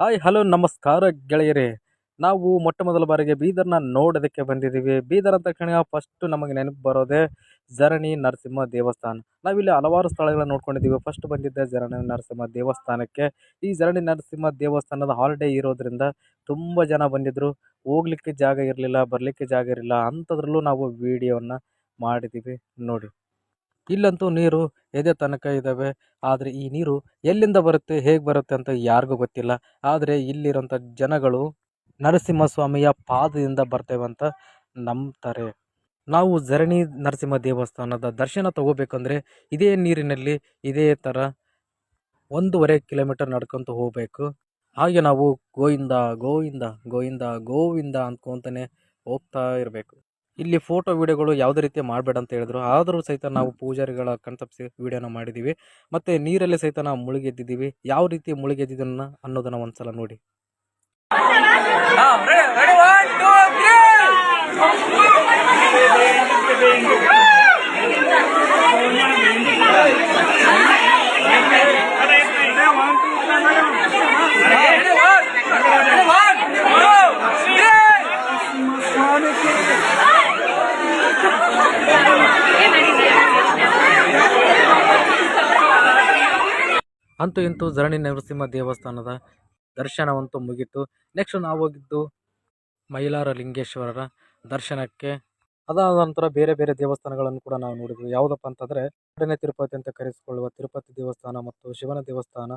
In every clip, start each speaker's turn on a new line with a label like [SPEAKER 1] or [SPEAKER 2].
[SPEAKER 1] Hi hello ನಮಸ್ಕಾರ ಗೆಳೆಯರೇ. ನಾವು ಮೊಟ್ಟ ಮೊದಲ ಬಾರಿಗೆ ಬೀದರ್ನ ನೋಡೋದಕ್ಕೆ ಬಂದಿದ್ದೀವಿ. ಬೀದರ್ ಅಂತ ತಕ್ಷಣ ಫಸ್ಟ್ ನಮಗೆ ನೆನಪು ಬರೋದೇ ಝರಣಿ ನರಸಿಂಹ ದೇವಸ್ಥಾನ. ನಾವಿಲ್ಲಿ ಹಲವಾರು ಸ್ಥಳಗಳನ್ನ ನೋಡ್ಕೊಂಡಿದ್ದೀವಿ. ಫಸ್ಟ್ ಬಂದಿದ್ದ ಝರಣಿ ನರಸಿಂಹ ದೇವಸ್ಥಾನಕ್ಕೆ. ಈ ಝರಣಿ ನರಸಿಂಹ ದೇವಸ್ಥಾನದ ಹಾಲಿಡೇ ಇರೋದ್ರಿಂದ ತುಂಬ ಜನ ಬಂದಿದ್ದರು. ಹೋಗ್ಲಿಕ್ಕೆ ಜಾಗ ಇರಲಿಲ್ಲ, ಬರಲಿಕ್ಕೆ ಜಾಗ ಇರಲಿಲ್ಲ. ಅಂಥದ್ರಲ್ಲೂ ನಾವು ವಿಡಿಯೋನ ಮಾಡಿದ್ದೀವಿ ನೋಡಿ. ಇಲ್ಲಂತೂ ನೀರು ಎದೆ ತನಕ ಇದ್ದಾವೆ. ಆದರೆ ಈ ನೀರು ಎಲ್ಲಿಂದ ಬರುತ್ತೆ, ಹೇಗೆ ಬರುತ್ತೆ ಅಂತ ಯಾರಿಗೂ ಗೊತ್ತಿಲ್ಲ. ಆದರೆ ಇಲ್ಲಿರೋಂಥ ಜನಗಳು ನರಸಿಂಹಸ್ವಾಮಿಯ ಪಾದದಿಂದ ಬರ್ತೇವೆ ಅಂತ ನಂಬ್ತಾರೆ. ನಾವು ಝರಣಿ ನರಸಿಂಹ ದೇವಸ್ಥಾನದ ದರ್ಶನ ತಗೋಬೇಕಂದ್ರೆ ಇದೇ ನೀರಿನಲ್ಲಿ ಇದೇ ಥರ 1.5 ಕಿಲೋಮೀಟರ್ ನಡ್ಕೊಂತ ಹೋಗಬೇಕು. ಹಾಗೆ ನಾವು ಗೋವಿಂದ ಗೋವಿಂದ ಗೋವಿಂದ ಗೋವಿಂದ ಅಂದ್ಕೊಂತಾನೆ ಹೋಗ್ತಾ ಇರಬೇಕು. ಇಲ್ಲಿ ಫೋಟೋ ವಿಡಿಯೋಗಳು ಯಾವುದೇ ರೀತಿ ಮಾಡಬೇಡ ಅಂತ ಹೇಳಿದ್ರು. ಆದರೂ ಸಹಿತ ನಾವು ಪೂಜಾರಿಗಳ ಕಣ್ತಪ್ಪಿಸಿ ವಿಡಿಯೋನ ಮಾಡಿದ್ದೀವಿ. ಮತ್ತು ನೀರಲ್ಲಿ ಸಹಿತ ನಾವು ಮುಳುಗೆದ್ದಿದ್ದೀವಿ. ಯಾವ ರೀತಿ ಮುಳುಗೆದ್ದಿದ್ದನ್ನ ಅನ್ನೋದನ್ನ ಒಂದ್ಸಲ ನೋಡಿ. ಅಂತೂ ಇಂತೂ ಝರಣಿ ನರಸಿಂಹ ದೇವಸ್ಥಾನದ ದರ್ಶನವಂತೂ ಮುಗೀತು. ನೆಕ್ಸ್ಟ್ ನಾವು ಹೋಗಿದ್ದು ಮೈಲಾರ ಲಿಂಗೇಶ್ವರರ ದರ್ಶನಕ್ಕೆ. ಅದಾದ ನಂತರ ಬೇರೆ ಬೇರೆ ದೇವಸ್ಥಾನಗಳನ್ನು ಕೂಡ ನಾವು ನೋಡಿದ್ವಿ. ಯಾವುದಪ್ಪ ಅಂತಂದರೆ ಎರಡನೇ ತಿರುಪತಿ ಅಂತ ಕರೆಸಿಕೊಳ್ಳುವ ತಿರುಪತಿ ದೇವಸ್ಥಾನ ಮತ್ತು ಶಿವನ ದೇವಸ್ಥಾನ,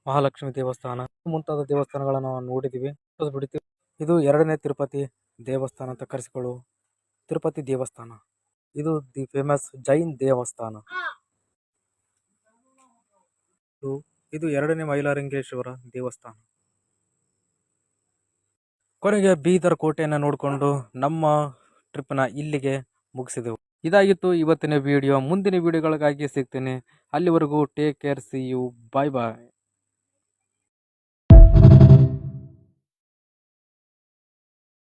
[SPEAKER 1] ಮಹಾಲಕ್ಷ್ಮಿ ದೇವಸ್ಥಾನ ಮುಂತಾದ ದೇವಸ್ಥಾನಗಳನ್ನು ನಾವು ನೋಡಿದ್ದೀವಿ. ಇದು ಎರಡನೇ ತಿರುಪತಿ ದೇವಸ್ಥಾನ ಅಂತ ಕರೆಸಿಕೊಳ್ಳುವ ತಿರುಪತಿ ದೇವಸ್ಥಾನ. ಇದು ದಿ ಫೇಮಸ್ ಜೈನ್ ದೇವಸ್ಥಾನ. ಇದು ಎರಡನೇ ಮೈಲಾರಲಿಂಗೇಶ್ವರ ದೇವಸ್ಥಾನ. ಕೊನೆಗೆ ಬೀದರ್ ಕೋಟೆಯನ್ನು ನೋಡಿಕೊಂಡು ನಮ್ಮ ಟ್ರಿಪ್ನ ಇಲ್ಲಿಗೆ ಮುಗಿಸಿದೆವು. ಇದಾಗಿತ್ತು ಇವತ್ತಿನ ವಿಡಿಯೋ. ಮುಂದಿನ ವಿಡಿಯೋಗಳಿಗಾಗಿ ಸಿಗ್ತೇನೆ. ಅಲ್ಲಿವರೆಗೂ take care, see you, bye bye.